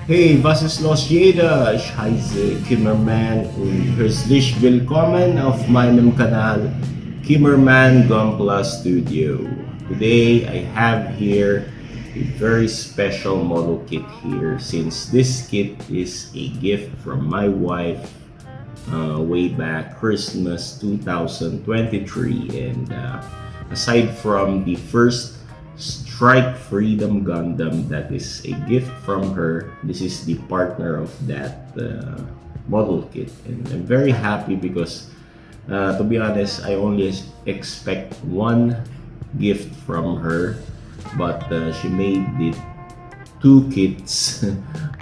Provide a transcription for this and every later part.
Hey, was ist los jeder? Ich heiße Kimmerman und herzlich willkommen auf meinem Kanal Kimmerman Gunpla Studio. Today I have here a very special model kit here since this kit is a gift from my wife way back Christmas 2023, and aside from the first Strike Freedom Gundam that is a gift from her, this is the partner of that model kit, and I'm very happy because to be honest, I only expect one gift from her, but she made it two kits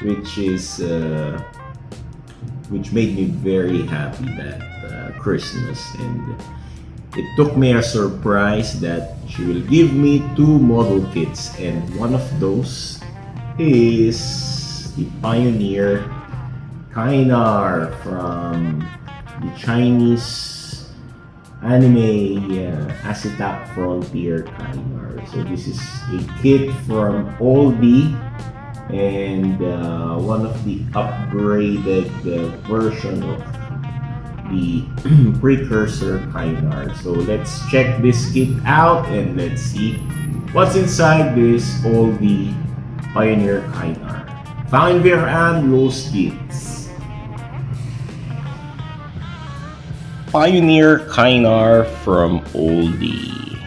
which is which made me very happy that Christmas, and it took me a surprise that she will give me two model kits, and one of those is the Pioneer Kainar from the Chinese anime Asy-TAC Fronteer Kainar. So this is a kit from Auldey, and one of the upgraded version of the precursor Kainar. So let's check this kit out and let's see what's inside this Auldey Pioneer Kainar. Fangen wir an, los geht's. Pioneer Kainar from Auldey.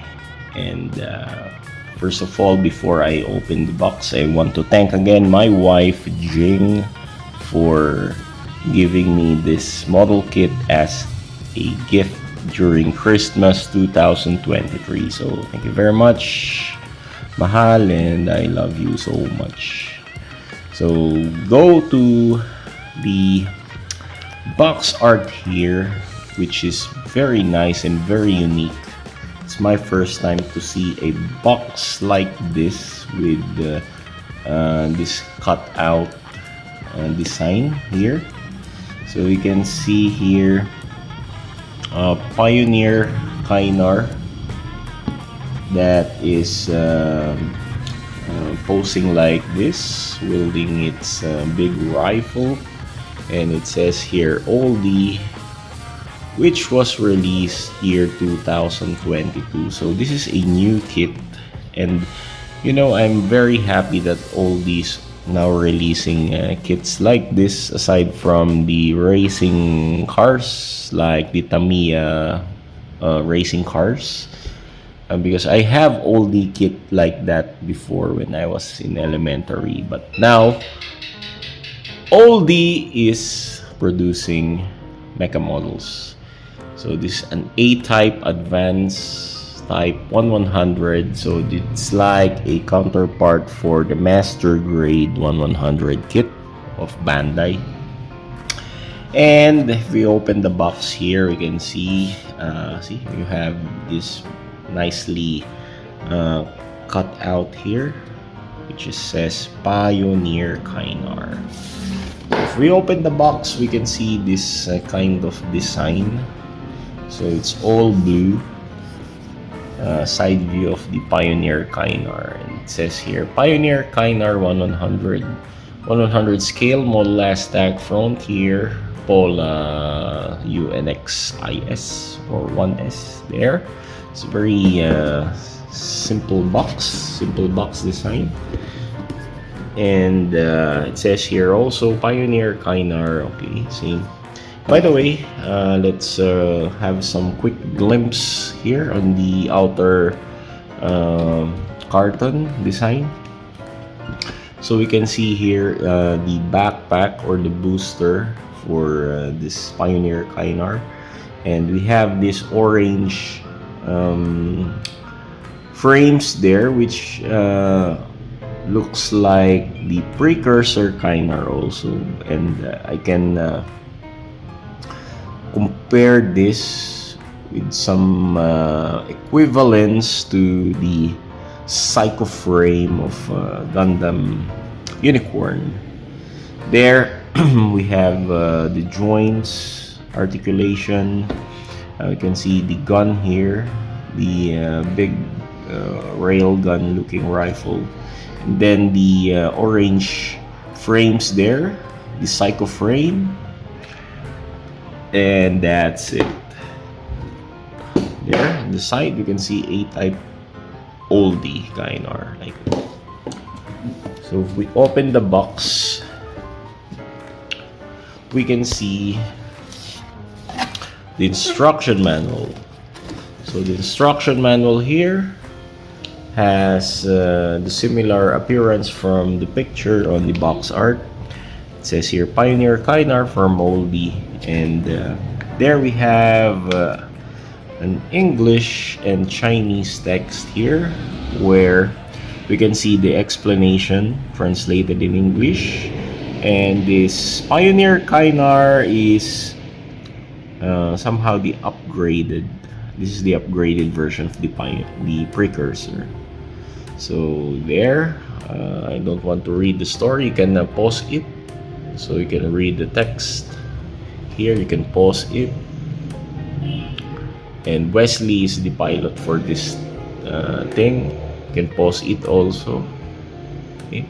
And first of all, before I open the box, I want to thank again my wife Jing for giving me this model kit as a gift during Christmas 2023. So thank you very much, mahal, and I love you so much. So go to the box art here, which is very nice and very unique. It's my first time to see a box like this with this cutout design here. So you can see here Pioneer Kainar that is posing like this, wielding its big rifle, and it says here Auldey, which was released year 2022. So this is a new kit, and you know, I'm very happy that Auldey's now releasing kits like this, aside from the racing cars like the Tamiya racing cars, because I have Auldey kit like that before when I was in elementary, but now Auldey is producing mecha models. So this is an A-type advanced type 1100, so it's like a counterpart for the master grade 1100 kit of Bandai. And if we open the box here, we can see you have this nicely cut out here, which says Pioneer Kainar. If we open the box, we can see this kind of design. So it's all blue. Side view of the Pioneer Kainar, and it says here Pioneer Kainar 100 scale model Asy-TAC Fronteer Pola UNXIS or 1S there. It's a very simple box design, and it says here also Pioneer Kainar. Okay, same. By the way, let's have some quick glimpse here on the outer carton design. So we can see here the backpack or the booster for this Pioneer Kainar, and we have this orange frames there, which looks like the precursor Kainar also, and I can compare this with some equivalence to the Psycho frame of Gundam Unicorn. There we have the joints, articulation. You can see the gun here, the big rail gun looking rifle, and then the orange frames there, the Psycho frame, and that's it. There on the side you can see A-type Auldey Kainar, like that. So if we open the box, we can see the instruction manual. So the instruction manual here has the similar appearance from the picture on the box art. It says here Pioneer Kainar from Auldey, and there we have an English and Chinese text here where we can see the explanation translated in English. And this Pioneer Kainar is somehow the upgraded. This is the upgraded version of the precursor. So there, I don't want to read the story. You can pause it, so you can read the text. Here you can pause it. And Wesley is the pilot for this thing. You can pause it also. Okay.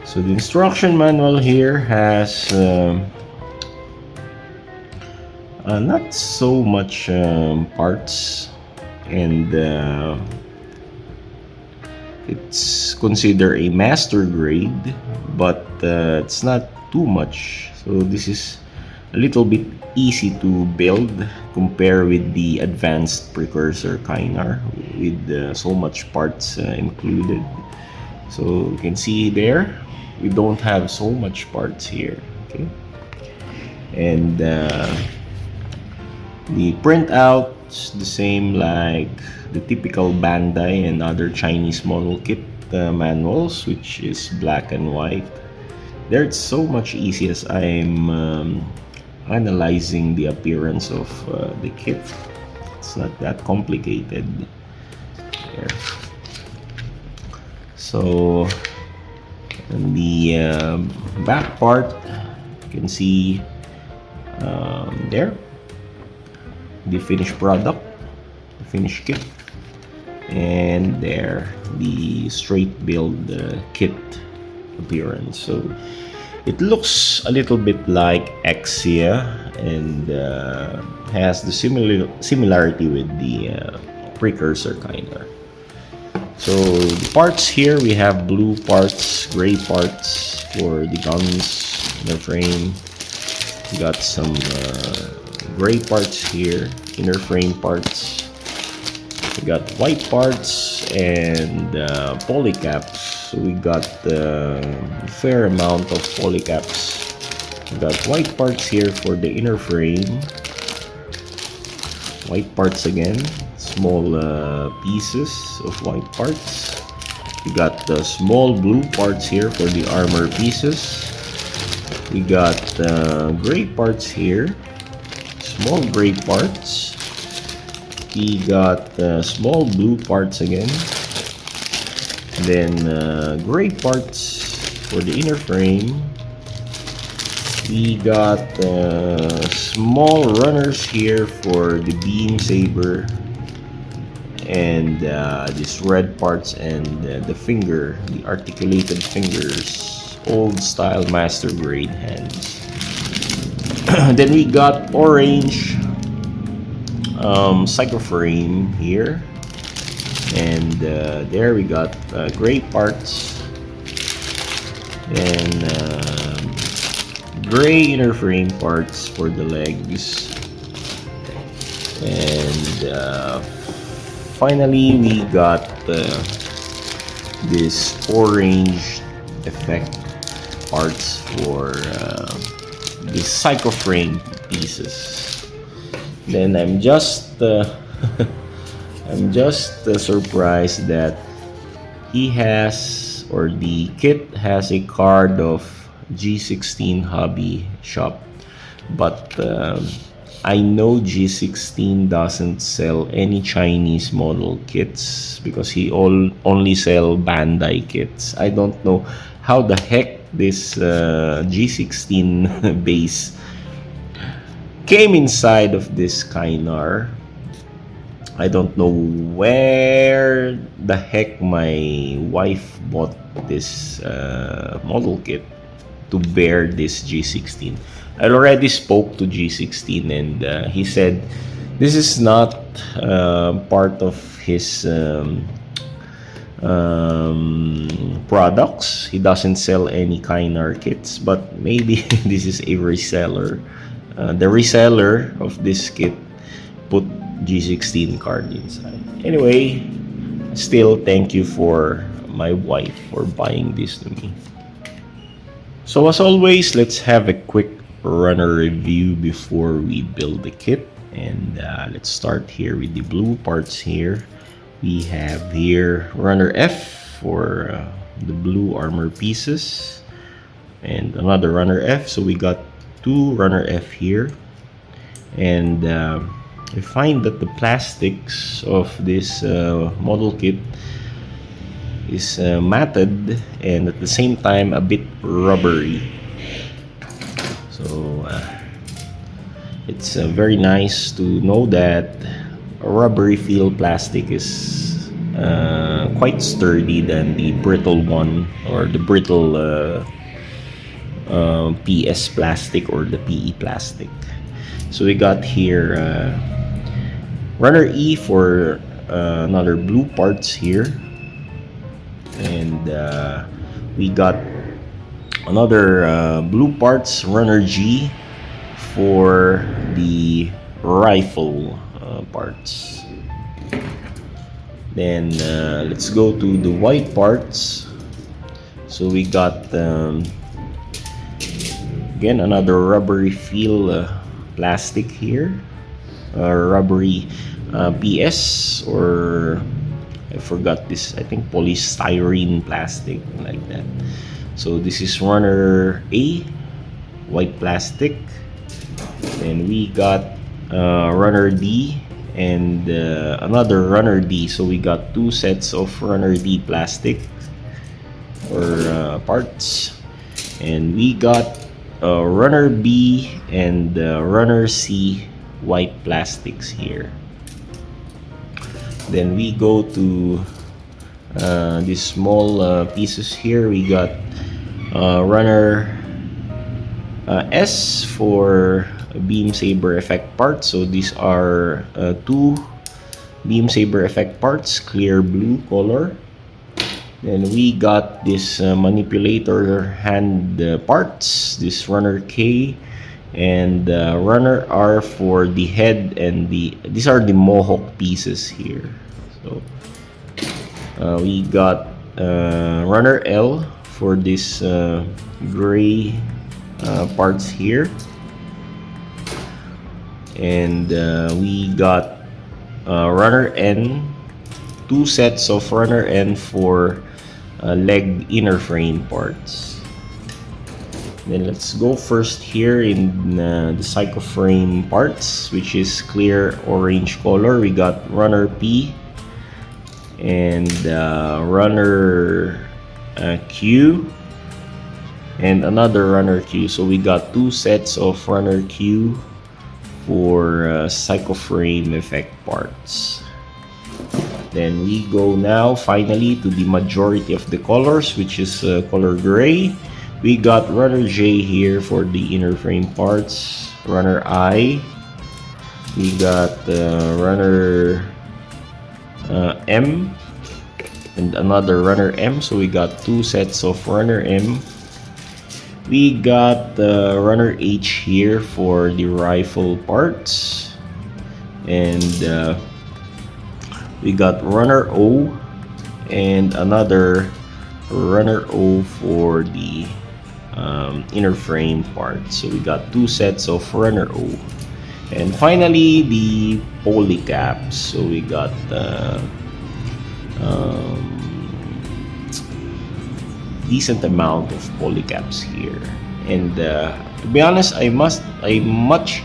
So the instruction manual here has not so much parts, and it's considered a master grade, but it's not too much. So this is a little bit easy to build compared with the advanced precursor Kainar with so much parts included. So you can see there we don't have so much parts here. Okay, and the printout's the same like the typical Bandai and other Chinese model kit manuals, which is black and white. There it's so much easy as I'm analyzing the appearance of the kit. It's not that complicated. There. So in the back part, you can see there the finished product, the finished kit, and there the straight build kit appearance. So it looks a little bit like Exia and has the similarity with the precursor Kainar. So the parts here, we have blue parts, gray parts for the guns, the frame. We got some gray parts here, inner frame parts. We got white parts and polycaps. So we got a fair amount of polycaps. We got white parts here for the inner frame. White parts again, small pieces of white parts. We got the small blue parts here for the armor pieces. We got gray parts here, small gray parts. We got small blue parts again. Then gray parts for the inner frame. We got small runners here for the beam saber, and these red parts and the finger, the articulated fingers, old style master grade hands. Then we got orange psycho frame here, and there we got gray parts and gray inner frame parts for the legs, and finally we got this orange effect parts for the psycho frame pieces. Then I'm just I'm just surprised that he has, or the kit has, a card of G16 Hobby Shop, but I know G16 doesn't sell any Chinese model kits because he only sell Bandai kits. I don't know how the heck this G16 base came inside of this Kainar. I don't know where the heck my wife bought this model kit to bear this G16. I already spoke to G16 and he said this is not part of his products. He doesn't sell any Kainar kits, but maybe this is a reseller. The reseller of this kit put G16 card inside. Anyway, still thank you for my wife for buying this to me. So as always, let's have a quick runner review before we build the kit. And let's start here with the blue parts here. We have here runner F for the blue armor pieces and another runner F. So we got two runner F here. And I find that the plastics of this model kit is matted and at the same time a bit rubbery. So it's very nice to know that a rubbery feel plastic is quite sturdy than the brittle one or the brittle PS plastic or the PE plastic. So we got here runner E for another blue parts here, and we got another blue parts runner G for the rifle parts. Then let's go to the white parts. So we got again another rubbery feel plastic here, rubbery PS, or I forgot this, I think polystyrene plastic like that. So this is runner A, white plastic. Then we got runner D and another runner D. So we got two sets of runner D plastic or parts, and we got runner B and runner C white plastics here. Then we go to these small pieces here. We got runner S for beam saber effect parts. So these are two beam saber effect parts, clear blue color. Then we got this manipulator hand parts, this runner K and runner R for the head and these are the mohawk pieces here. So we got runner L for this gray parts here, and we got runner N, two sets of runner N for leg inner frame parts. Then let's go first here in the psychoframe parts, which is clear orange color. We got runner P and runner Q and another runner Q. So we got two sets of runner Q for psychoframe effect parts. Then we go now finally to the majority of the colors, which is color gray. We got runner J here for the inner frame parts, runner I. We got runner M and another runner M. So we got two sets of runner M. We got runner H here for the rifle parts, and we got runner O and another runner O for the inner frame part. So we got two sets of runner O, and finally the polycaps. So we got decent amount of polycaps here, and to be honest, I much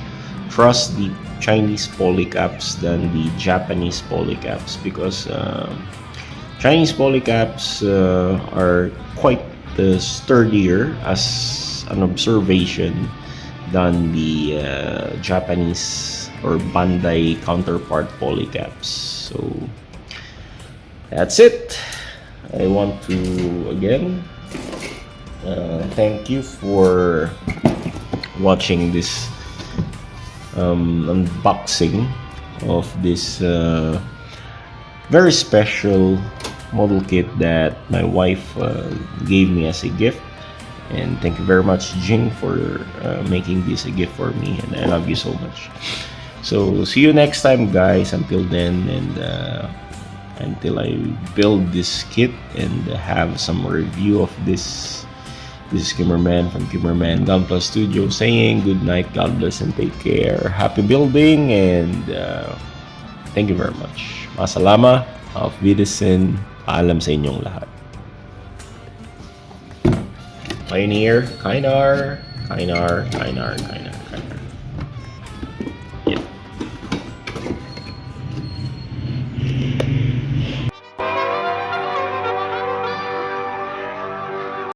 trust the Chinese polycaps than the Japanese polycaps, because Chinese polycaps are quite sturdier as an observation than the Japanese or Bandai counterpart polycaps. So that's it. I want to again thank you for watching this unboxing of this very special model kit that my wife gave me as a gift. And thank you very much, Jing, for making this a gift for me, and I love you so much. So see you next time, guys. Until then, and until I build this kit and have some review of this. This is Kimmerman from Kimmerman Gunpla Studio saying good night, God bless, and take care. Happy building, and thank you very much. Masalama, auf Wiedersehen, paalam sa inyong lahat. Pioneer, Kainar, Kainar, Kainar, Kainar.